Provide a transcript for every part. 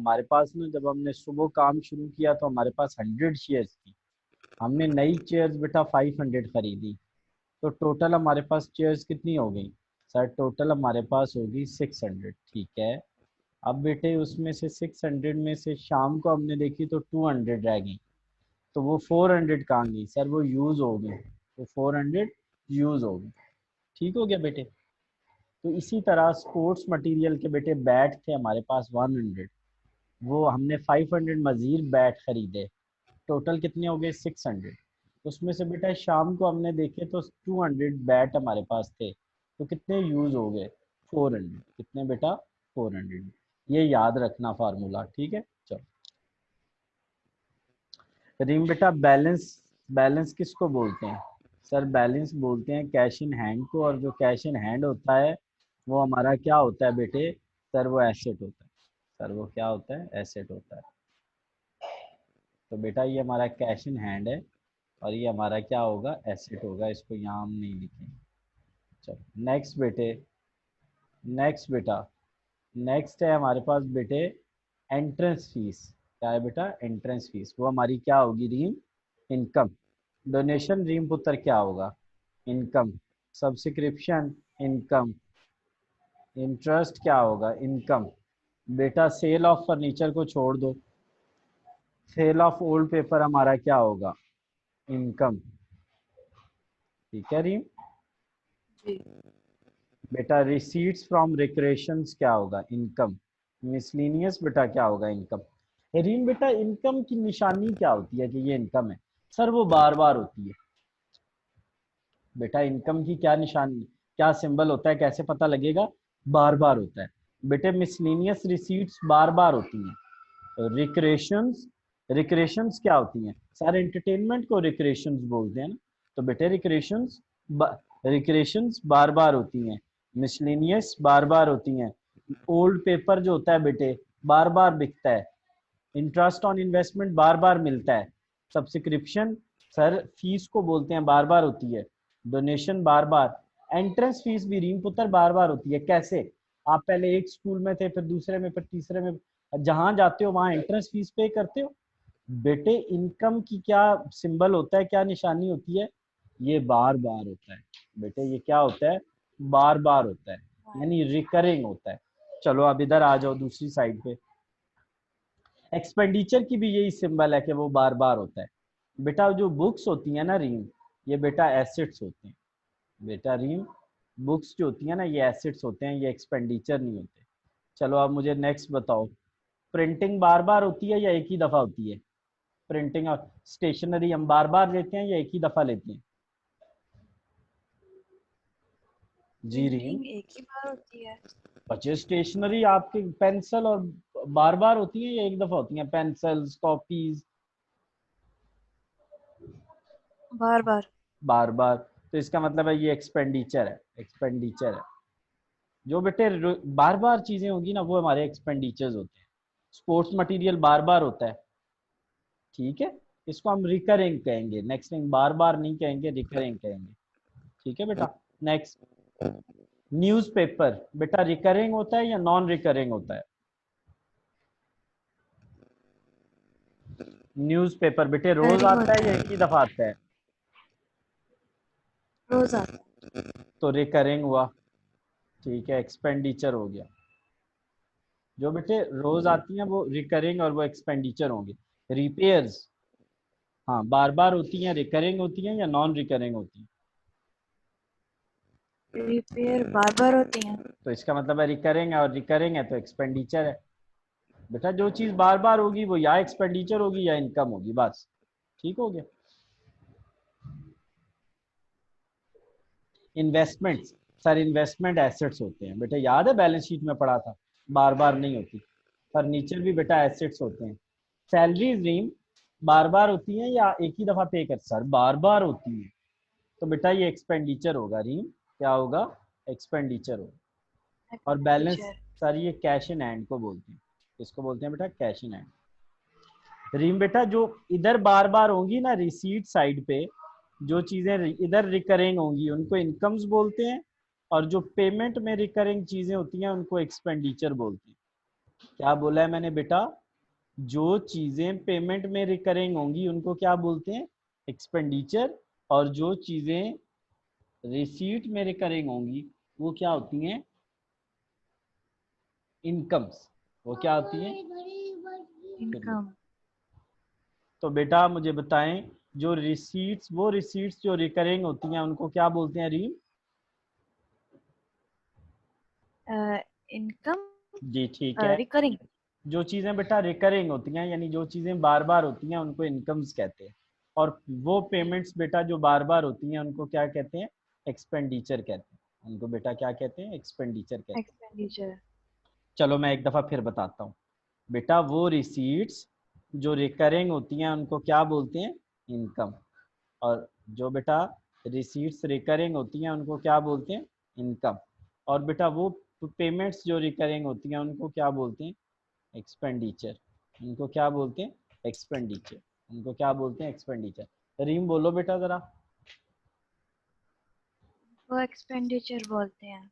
हमारे पास ना जब हमने सुबह काम शुरू किया तो हमारे पास 100 शेयर्स थी। हमने नई चेयर्स बेटा 500 खरीदी, तो टोटल हमारे पास चेयर्स कितनी हो गई? सर टोटल हमारे पास होगी 600। ठीक है, अब बेटे उसमें से 600 में से शाम को हमने देखी तो 200 रह गई, तो वो 400 कहाँ गई? सर वो यूज हो गई, तो 400 यूज हो गई। ठीक हो गया बेटे। तो इसी तरह स्पोर्ट्स मटेरियल के बेटे बैट थे हमारे पास 100, वो हमने 500 मजीद बैट खरीदे, टोटल कितने हो गए? 600। उसमें से बेटा शाम को हमने देखे तो 200 बैट हमारे पास थे, तो कितने यूज हो गए? 400। कितने बेटा? 400। ये याद रखना फार्मूला, ठीक है। चलो रीम बेटा, बैलेंस, बैलेंस किसको बोलते हैं? सर बैलेंस बोलते हैं कैश इन हैंड को, और जो कैश इन हैंड होता है वो हमारा क्या होता है बेटे? सर वो एसेट होता है। सर वो क्या होता है? एसेट होता है। तो बेटा ये हमारा कैश इन हैंड है, और ये हमारा क्या होगा? एसेट होगा। इसको यहाँ हम नहीं लिखेंगे। चलो नेक्स्ट बेटे, नेक्स्ट बेटा, नेक्स्ट है हमारे पास बेटे एंट्रेंस फीस। क्या है बेटा? Entrance fees. वो हमारी क्या होगी रीम? इनकम। डोनेशन रीम पुत्र क्या होगा? इनकम। Subscription income. इंटरेस्ट क्या होगा? इनकम। बेटा सेल ऑफ फर्नीचर को छोड़ दो, सेल ऑफ ओल्ड पेपर हमारा क्या होगा? इनकम। ठीक है रीम। जी। बेटा रिसीट्स फ्रॉम रिक्रिएशंस क्या होगा? इनकम। मिसलिनियस बेटा क्या होगा? इनकम। रीम बेटा इनकम की निशानी क्या होती है कि ये इनकम है? सर वो बार बार होती है। बेटा इनकम की क्या निशानी, क्या सिंबल होता है, कैसे पता लगेगा? बार बार होता है। बेटे मिसलिनियस रिसीट्स बार बार होती हैं। रिक्रिएशंस, रिक्रिएशंस क्या होती हैं? सर एंटरटेनमेंट को रिक्रिएशंस बोलते हैं ना, तो बेटे रिक्रिएशंस, रिक्रिएशंस बार बार होती हैं। मिसलिनियस बार बार होती हैं। ओल्ड पेपर जो होता है बेटे बार बार बिकता है। इंटरेस्ट ऑन इन्वेस्टमेंट बार बार मिलता है। सब्सक्रिप्शन सर फीस को बोलते हैं, बार बार होती है। डोनेशन बार बार। एंट्रेंस फीस भी रीम पुत्र बार बार होती है। कैसे? आप पहले एक स्कूल में थे, फिर दूसरे में, फिर तीसरे में, जहां जाते हो वहां एंट्रेंस फीस पे करते हो। बेटे इनकम की क्या सिंबल होता है, क्या निशानी होती है? ये बार बार होता है। बेटे ये क्या होता है? बार बार होता है, यानी रिकरिंग होता है। चलो अब इधर आ जाओ दूसरी साइड पे। एक्सपेंडिचर की भी यही सिंबल है कि वो बार बार होता है। बेटा जो बुक्स होती है ना रीम, ये बेटा एसेट्स होते हैं। बेटा रीम बुक्स जो होती है ना ये एसेट्स होते हैं, ये एक्सपेंडिचर नहीं होते। चलो अब मुझे नेक्स्ट बताओ, प्रिंटिंग बार बार होती है या एक ही दफा होती है? प्रिंटिंग और स्टेशनरी हम बार बार लेते हैं या एक ही दफा लेते हैं? जी रीम। प्रिंटिंग एक ही बार होती है। बच्चे स्टेशनरी आपके पेंसिल और बार बार होती है या एक दफा होती है? पेंसिल्स, कॉपीज बार बार। बार बार, तो इसका मतलब है ये एक्सपेंडिचर है, एक्सपेंडिचर है। जो बेटे बार बार चीजें होगी ना वो हमारे एक्सपेंडिचर्स होते हैं। स्पोर्ट्स मटेरियल बार बार होता है, ठीक है। इसको हम रिकरिंग कहेंगे। नेक्स्ट थिंग, बार बार नहीं कहेंगे, रिकरिंग कहेंगे। ठीक है बेटा। नेक्स्ट, न्यूज़पेपर बेटा रिकरिंग होता है या नॉन रिकरिंग होता है? न्यूज़पेपर बेटे रोज रिकरिंग आता है होता या है। एक ही दफा आता है? रोज आता है। तो रिकरिंग हुआ। ठीक है, एक्सपेंडिचर हो गया। जो बेटे रोज आती हैं वो रिकरिंग और वो एक्सपेंडिचर होंगे। रिपेयर्स हाँ बार बार होती हैं, रिकरिंग होती हैं या नॉन रिकरिंग होती हैं? रिपेयर बार बार होती हैं। तो इसका मतलब है रिकरिंग है, और रिकरिंग है तो एक्सपेंडिचर है। बेटा जो चीज बार बार होगी वो या एक्सपेंडिचर होगी या इनकम होगी, बस। ठीक हो गया। इन्वेस्टमेंट्स, सर इन्वेस्टमेंट एसेट्स होते हैं। बेटा याद है बैलेंस शीट में पढ़ा था, बार बार नहीं होती। फर्नीचर भी बेटा एसेट्स होते हैं। सैलरीज रीम बार बार होती हैं या एक ही दफा पे कर? सर बार बार होती हैं, तो बेटा ये एक्सपेंडिचर होगा रीम। क्या होगा? एक्सपेंडिचर होगा। और बैलेंस, एक्सपेंडिचर। सर ये कैश इन हैंड को बोलते हैं। किसको बोलते हैं बेटा? Cash in hand. रीम बेटा जो इधर बार बार होंगी ना रिसीट साइड पे, जो चीजें इधर रिकरिंग होंगी उनको इनकम्स बोलते हैं, और जो पेमेंट में रिकरिंग चीजें होती हैं उनको एक्सपेंडिचर बोलते हैं। क्या बोला है मैंने बेटा? जो चीजें पेमेंट में रिकरिंग होंगी उनको क्या बोलते हैं? एक्सपेंडिचर। और जो चीजें रिसीट में रिकरिंग होंगी वो क्या होती हैं? इनकम्स। वो क्या होती हैं? फिर लो। इनकम। तो बेटा मुझे बताएं, जो रिसीट्स, वो रिसीट्स जो रिकरिंग होती हैं उनको क्या बोलते हैं रीम? इनकम। जी ठीक है। रिकरिंग। जो चीजें बेटा रिकरिंग होती हैं यानी जो चीजें बार बार होती हैं उनको इनकम्स कहते हैं। और वो पेमेंट्स बेटा जो बार बार होती हैं उनको क्या कहते हैं? एक्सपेंडिचर कहते हैं। उनको बेटा क्या कहते हैं? एक्सपेंडिचर कहते हैं। एक्सपेंडिचर। चलो मैं एक दफा फिर बताता हूँ। बेटा वो रिसीट्स जो रिकरिंग होती हैं उनको क्या बोलते हैं? इनकम। और जो बेटा रिसीट्स रिकरिंग होती हैं उनको क्या बोलते हैं? इनकम। और बेटा वो पेमेंट्स जो रिकरिंग होती हैं उनको क्या बोलते हैं? एक्सपेंडिचर। उनको क्या बोलते हैं? एक्सपेंडिचर। उनको क्या बोलते हैं? एक्सपेंडिचर। रीम बोलो बेटा जरा। वो एक्सपेंडिचर बोलते हैं।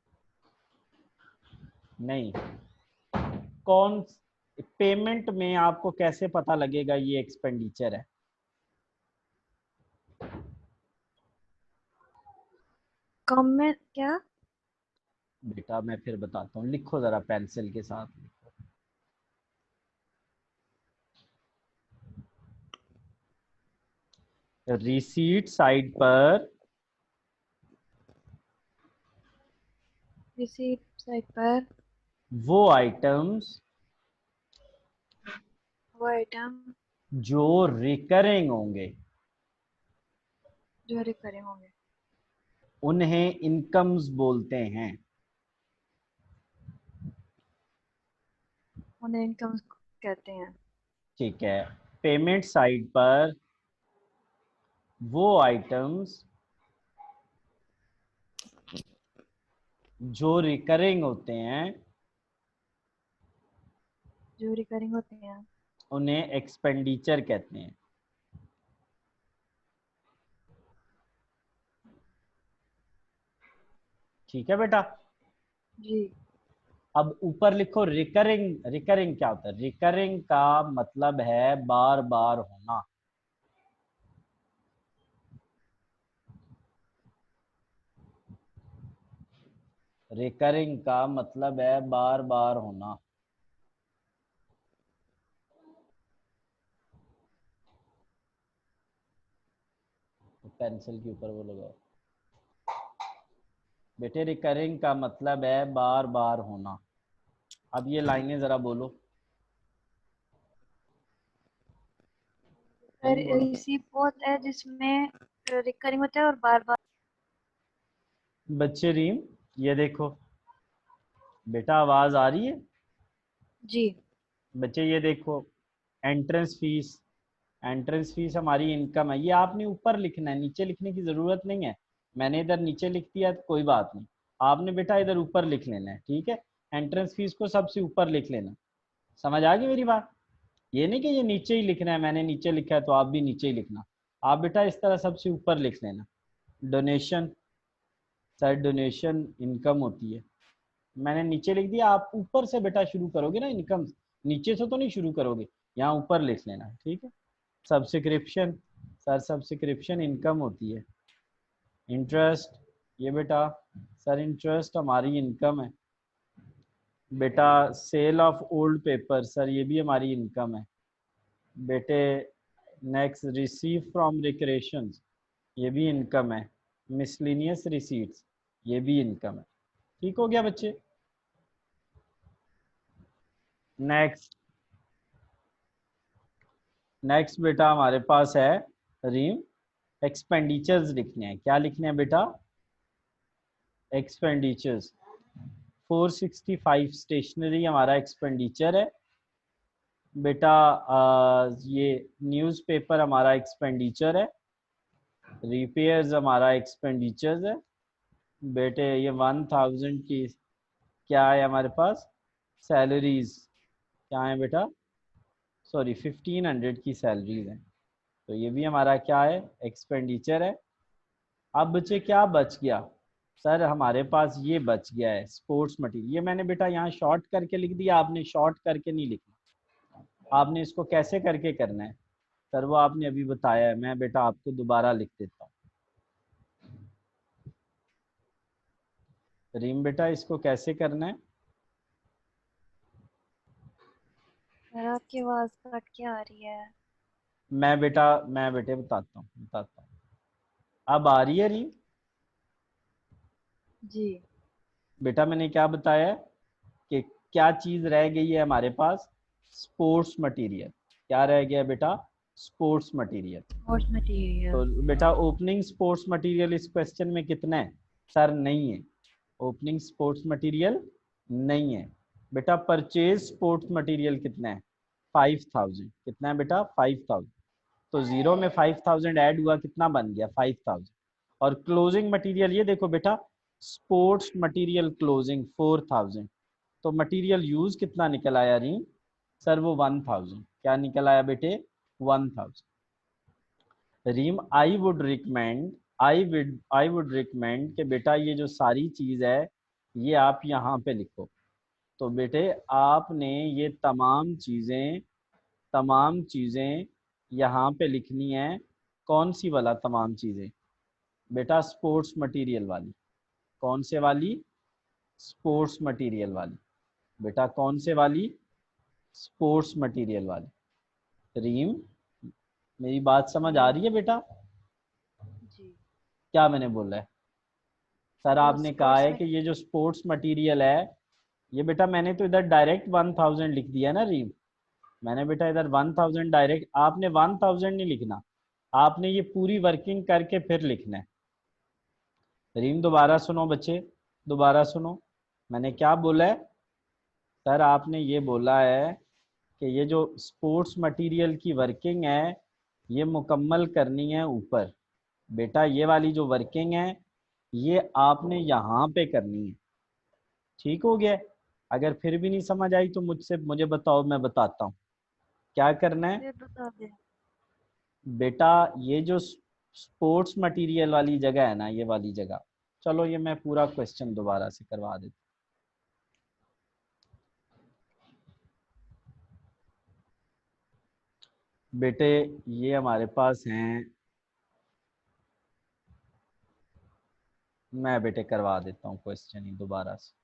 नहीं। कौन? पेमेंट में आपको कैसे पता लगेगा ये एक्सपेंडिचर है? कम में क्या? बेटा मैं फिर बताता हूँ, लिखो जरा पेंसिल के साथ। रिसीट साइड पर रिसीट साइड पर वो आइटम्स वो आइटम जो रिकरिंग होंगे जो रिकरिंग होंगे उन्हें इनकम्स बोलते हैं। उन्हें इनकम कहते हैं। ठीक है। पेमेंट साइड पर वो आइटम्स जो रिकरिंग होते हैं जो रिकरिंग होते हैं उन्हें एक्सपेंडिचर कहते हैं। ठीक है बेटा। जी। अब ऊपर लिखो रिकरिंग। रिकरिंग क्या होता है? रिकरिंग का मतलब है बार बार होना। रिकरिंग का मतलब है बार बार होना। तो पेंसिल के ऊपर वो लगाओ बेटे। रिकरिंग का मतलब है बार बार होना। अब ये लाइनें जरा बोलो। रीम बोलो। रिसीप होता है जिसमें रिकरिंग होता है और बार बार। बच्चे रीम, ये देखो बेटा, आवाज आ रही है? जी। बच्चे ये देखो, एंट्रेंस फीस। एंट्रेंस फीस हमारी इनकम है। ये आपने ऊपर लिखना है, नीचे लिखने की जरूरत नहीं है। मैंने इधर नीचे लिख दिया तो कोई बात नहीं। आपने बेटा इधर ऊपर लिख लेना है, ठीक है? एंट्रेंस फीस को सबसे ऊपर लिख लेना। समझ आ गई मेरी बात? ये नहीं कि ये नीचे ही लिखना है, मैंने नीचे लिखा है तो आप भी नीचे ही लिखना। आप बेटा इस तरह सबसे ऊपर लिख लेना। डोनेशन। सर डोनेशन इनकम होती है। मैंने नीचे लिख दिया, आप ऊपर से बेटा शुरू करोगे ना इनकम। नीचे से तो नहीं शुरू करोगे, यहाँ ऊपर लिख लेना, ठीक है? सब्सक्रिप्शन। सर सब्सक्रिप्शन इनकम होती है। इंटरेस्ट, ये बेटा, सर इंटरेस्ट हमारी इनकम है। बेटा sale of old paper, sir ये भी हमारी इनकम है। बेटे नेक्स्ट रिसीव फ्रॉम रिक्रेशंस, ये भी इनकम है। मिसलिनियस रिसीट्स, ये भी इनकम है। ठीक हो गया बच्चे? नेक्स्ट। नेक्स्ट बेटा हमारे पास है रीम, एक्सपेंडिचर्स लिखने हैं। क्या लिखने हैं बेटा? एक्सपेंडिचर्स। 465 स्टेशनरी हमारा एक्सपेंडिचर है बेटा। ये न्यूज़पेपर हमारा एक्सपेंडिचर है। रिपेयर्स हमारा एक्सपेंडिचर्स है बेटे। ये 1000 की क्या है हमारे पास? सैलरीज। क्या है बेटा? सॉरी 1500 की सैलरीज हैं। तो ये भी हमारा क्या है? एक्सपेंडिचर है। अब बच्चे क्या बच गया? सर हमारे पास ये बच गया है स्पोर्ट्स मटेरियल। ये मैंने बेटा यहाँ शॉर्ट करके लिख दिया, आपने शॉर्ट करके नहीं लिखना, आपने इसको कैसे करके करना है सर वो आपने अभी बताया है। मैं बेटा आपको दोबारा लिख देता हूँ। रीम बेटा इसको कैसे करना है? सर आपकी आवाज कट के आ रही है। मैं बेटे बताता हूँ। अब आ रही है रीम? जी। बेटा मैंने क्या बताया है कि क्या चीज रह गई है हमारे पास? Sports material. क्या रह गया बेटा? Sports material. स्पोर्ट्स तो मटेरियल। बेटा ओपनिंग स्पोर्ट्स मटेरियल इस क्वेश्चन में कितना है? सर नहीं है, ओपनिंग स्पोर्ट्स मटेरियल नहीं है। बेटा परचेज स्पोर्ट्स मटेरियल कितना है? 5000। कितना है बेटा? 5000। तो जीरो में 5000 ऐड हुआ, कितना बन गया? 5000। और क्लोजिंग मटेरियल ये देखो बेटा, स्पोर्ट्स मटेरियल क्लोजिंग 4000। तो मटेरियल यूज कितना निकल आया रीम? सर वो 1000। क्या निकल आया बेटे? 1000। रीम आई वुड रिकमेंड कि बेटा ये जो सारी चीज है ये आप यहाँ पे लिखो। तो बेटे आपने ये तमाम चीजें यहाँ पे लिखनी है। कौन सी वाला तमाम चीजें? बेटा स्पोर्ट्स मटेरियल वाली। कौन से वाली? स्पोर्ट्स मटेरियल वाली। बेटा कौन से वाली? स्पोर्ट्स मटेरियल वाली। रीम मेरी बात समझ आ जी। रही है बेटा? जी। क्या मैंने बोला है? सर वो आपने कहा स्पोर्ट्स है में। कि ये जो स्पोर्ट्स मटेरियल है, ये बेटा मैंने तो इधर डायरेक्ट 1000 लिख दिया ना रीम। मैंने बेटा इधर 1000 डायरेक्ट, आपने 1000 नहीं लिखना, आपने ये पूरी वर्किंग करके फिर लिखना है। रीम दोबारा सुनो बच्चे, दोबारा सुनो। मैंने क्या बोला है? सर आपने ये बोला है कि ये जो स्पोर्ट्स मटेरियल की वर्किंग है ये मुकम्मल करनी है ऊपर। बेटा ये वाली जो वर्किंग है ये आपने यहाँ पे करनी है। ठीक हो गया? अगर फिर भी नहीं समझ आई तो मुझे बताओ, मैं बताता हूँ क्या करना है। फिर बता दे। बेटा ये जो स्पोर्ट्स मटेरियल वाली जगह है ना, ये वाली जगह, चलो ये मैं पूरा क्वेश्चन दोबारा से करवा देता हूँ। बेटे ये हमारे पास हैं, मैं बेटे करवा देता हूँ क्वेश्चन ही दोबारा से।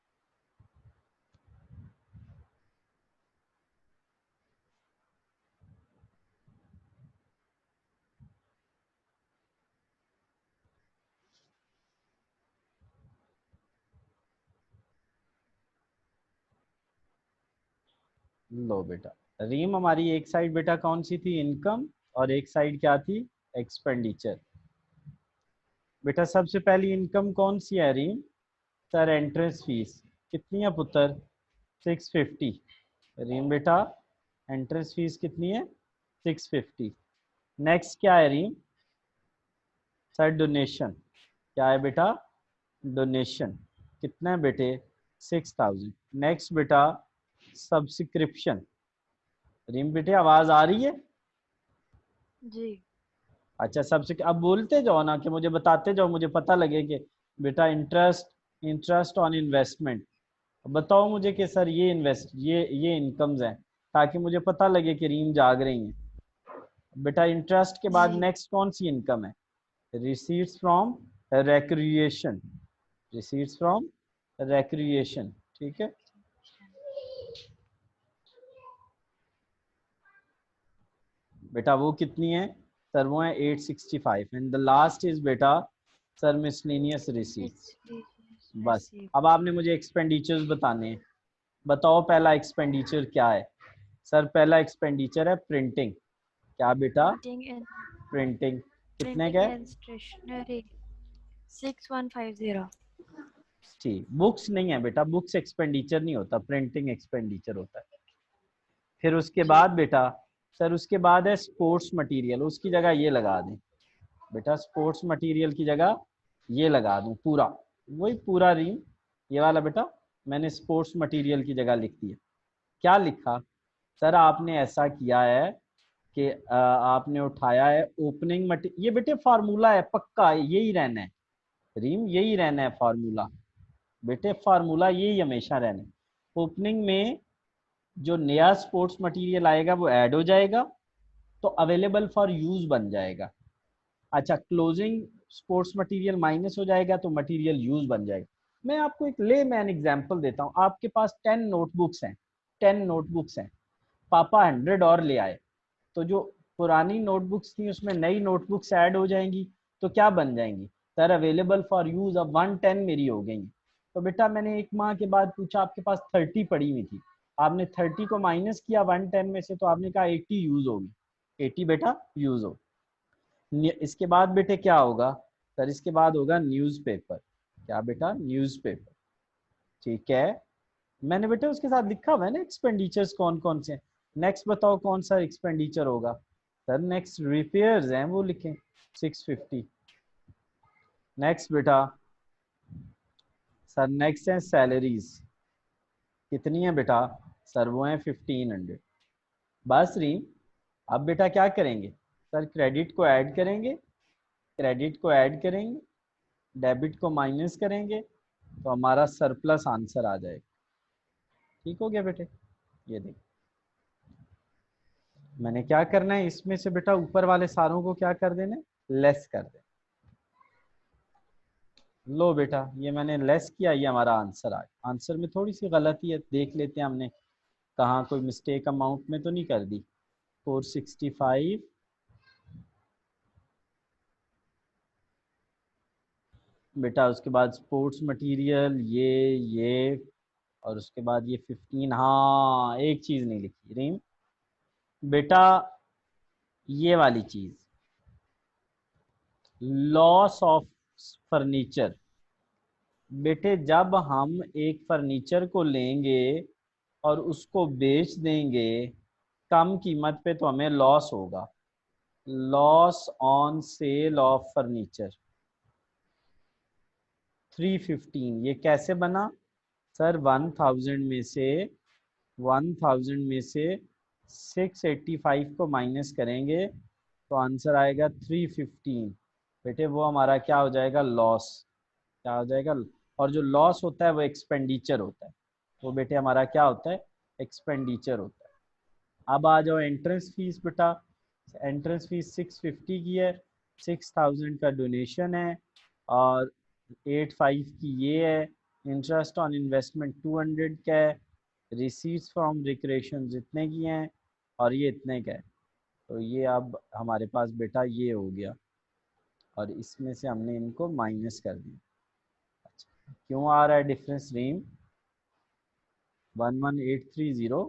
लो बेटा, रीम हमारी एक साइड बेटा कौन सी थी? इनकम। और एक साइड क्या थी? एक्सपेंडिचर। बेटा सबसे पहली इनकम कौन सी है रीम? Sir entrance fees. कितनी है पुत्र? 650। रीम बेटा एंट्रेंस फीस कितनी है? 650। नेक्स्ट क्या है रीम? Sir donation. क्या है बेटा? डोनेशन। कितना है बेटे? 6000। नेक्स्ट बेटा सब्सक्रिप्शन। रीम बेटे आवाज आ रही है? जी। अच्छा सबसे अब बोलते जाओ ना, कि मुझे बताते जाओ, मुझे पता लगे कि बेटा इंटरेस्ट इंटरेस्ट ऑन इन्वेस्टमेंट। बताओ मुझे कि सर ये इनकम्स हैं, ताकि मुझे पता लगे कि रीम जाग रही हैं। बेटा इंटरेस्ट के बाद जी। नेक्स्ट कौन सी इनकम है? Receipts from recreation. Receipts from recreation. ठीक है। बेटा वो कितनी है? सर वो है 865। एंड द लास्ट इज बेटा सर मिसलेनियस रिसीट्स। बस रिसीव। अब आपने मुझे एक्सपेंडिचर्स बताने हैं। बताओ पहला एक्सपेंडिचर क्या है? सर पहला एक्सपेंडिचर है प्रिंटिंग। क्या बेटा? Printing and printing. कितने का प्रिंटिंग है? And stationery 6150। ठीक, बुक्स नहीं है बेटा, बुक्स एक्सपेंडिचर नहीं होता, प्रिंटिंग एक्सपेंडिचर होता है। फिर उसके जी। बाद बेटा, सर उसके बाद है स्पोर्ट्स मटेरियल, उसकी जगह ये लगा दें बेटा, स्पोर्ट्स मटेरियल की जगह ये लगा दूं पूरा, वही पूरा रीम ये वाला बेटा मैंने स्पोर्ट्स मटेरियल की जगह लिख दिया। क्या लिखा? सर आपने ऐसा किया है कि आपने उठाया है ओपनिंग मटेरियल। ये बेटे फार्मूला है, पक्का यही रहना है। रीम यही रहना है फार्मूला, बेटे फार्मूला यही हमेशा रहना है। ओपनिंग में जो नया स्पोर्ट्स मटेरियल आएगा वो ऐड हो जाएगा तो अवेलेबल फॉर यूज बन जाएगा। अच्छा, क्लोजिंग स्पोर्ट्स मटेरियल माइनस हो जाएगा तो मटेरियल यूज बन जाएगा। मैं आपको एक ले मैन एग्जांपल देता हूँ। आपके पास 10 नोटबुक्स हैं, 10 नोटबुक्स हैं, पापा 100 और ले आए, तो जो पुरानी नोटबुक्स थी उसमें नई नोटबुक्स ऐड हो जाएंगी तो क्या बन जाएंगी सर, अवेलेबल फॉर यूज अब 110 मेरी हो गई। तो बेटा मैंने एक माह के बाद पूछा आपके पास 30 पड़ी हुई थी, आपने 30 को माइनस किया 110 में से तो आपने कहा 80 यूज होगी, 80 बेटा यूज हो। इसके बाद बेटे क्या होगा सर, इसके बाद होगा न्यूज़पेपर। क्या बेटा, न्यूज़पेपर। ठीक है, मैंने बेटा उसके साथ लिखा हुआ है ना एक्सपेंडिचर्स कौन कौन से। नेक्स्ट बताओ कौन सा एक्सपेंडिचर होगा सर, नेक्स्ट रिपेयर्स हैं वो लिखें 650। नेक्स्ट बेटा सर, नेक्स्ट है सैलरीज, कितनी है बेटा सर, वो है 1500। बस रीम, अब बेटा क्या करेंगे सर, क्रेडिट को ऐड करेंगे, क्रेडिट को ऐड करेंगे, डेबिट को माइनस करेंगे तो हमारा सरप्लस आंसर आ जाएगा। ठीक हो गया बेटे, ये देख मैंने क्या करना है, इसमें से बेटा ऊपर वाले सारों को क्या कर देना है, लेस कर देना। लो बेटा ये मैंने लेस किया, ये हमारा आंसर आ गया। आंसर में थोड़ी सी गलती है, देख लेते हैं हमने कहाँ कोई मिस्टेक अमाउंट में तो नहीं कर दी। 465 बेटा, उसके बाद स्पोर्ट्स मटेरियल ये और उसके बाद ये 15। हाँ एक चीज नहीं लिखी रीम बेटा, ये वाली चीज, लॉस ऑफ फर्नीचर। बेटे जब हम एक फर्नीचर को लेंगे और उसको बेच देंगे कम कीमत पे तो हमें लॉस होगा, loss on sale of furniture. 315 ये कैसे बना सर, 1000 में से 685 को माइनस करेंगे तो आंसर आएगा 315। बेटे वो हमारा क्या हो जाएगा, लॉस। क्या हो जाएगा, और जो लॉस होता है वो एक्सपेंडिचर होता है, वो बेटे हमारा क्या होता है, एक्सपेंडिचर होता है। अब आ जाओ एंट्रेंस फीस बेटा, एंट्रेंस फीस 650 की है, 6000 का डोनेशन है और 85 की ये है, इंटरेस्ट ऑन इन्वेस्टमेंट 200 का है, रिसीट्स फ्रॉम रिक्रिएशन इतने की हैं और ये इतने का है। तो ये अब हमारे पास बेटा ये हो गया और इसमें से हमने इनको माइनस कर दिया। अच्छा, क्यों आ रहा है डिफरेंस रीम, 11830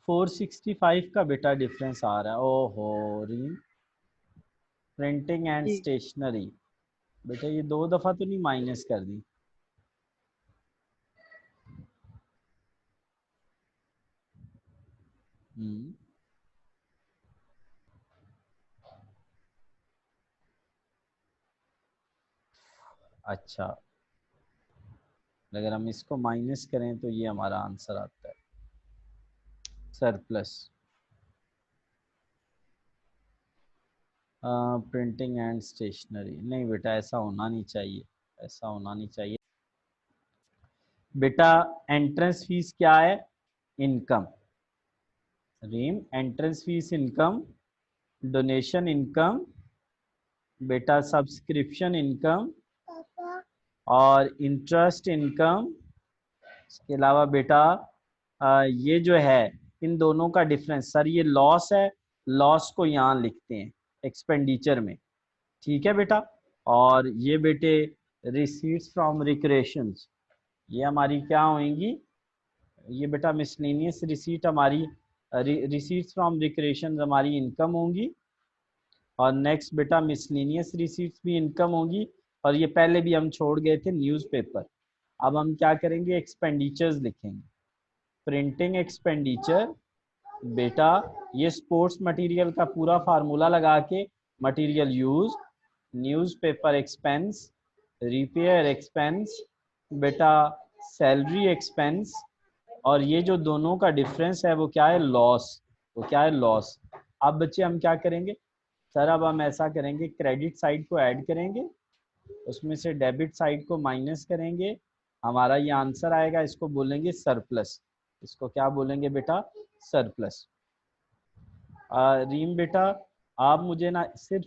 465 का बेटा डिफरेंस आ रहा है। ओहो रीम, प्रिंटिंग एंड जी स्टेशनरी, बेटा ये दो दफा तो नहीं माइनस कर दी। हम्म, अच्छा, अगर हम इसको माइनस करें तो ये हमारा आंसर आता है सरप्लस। प्रिंटिंग एंड स्टेशनरी नहीं बेटा, ऐसा होना नहीं चाहिए, ऐसा होना नहीं चाहिए बेटा। एंट्रेंस फीस क्या है, इनकम। रीम entrance fees income, donation income, बेटा सब्सक्रिप्शन इनकम और इंटरेस्ट इनकम। इसके अलावा बेटा ये जो है इन दोनों का डिफरेंस सर, ये लॉस है, लॉस को यहाँ लिखते हैं एक्सपेंडिचर में। ठीक है बेटा, और ये बेटे रिसीट्स फ्रॉम रिक्रिएशंस, ये हमारी क्या होंगी, ये बेटा मिसलेनियस रिसीट हमारी, रिसीट्स फ्रॉम रिक्रिएशंस हमारी इनकम होंगी और नेक्स्ट बेटा मिसलेनियस रिसीट्स भी इनकम होंगी। और ये पहले भी हम छोड़ गए थे न्यूज़पेपर। अब हम क्या करेंगे, एक्सपेंडिचर्स लिखेंगे। प्रिंटिंग एक्सपेंडिचर बेटा, ये स्पोर्ट्स मटेरियल का पूरा फार्मूला लगा के, material use, newspaper expense, repair expense, बेटा सैलरी एक्सपेंस, और ये जो दोनों का डिफरेंस है वो क्या है, लॉस। वो क्या है, लॉस। अब बच्चे हम क्या करेंगे सर, अब हम ऐसा करेंगे, क्रेडिट साइड को ऐड करेंगे, उसमें से डेबिट साइड को माइनस करेंगे, हमारा ये आंसर आएगा, इसको बोलेंगे सरप्लस। इसको क्या बोलेंगे बेटा? सरप्लस। रीम बेटा, आप मुझे ना सिर्फ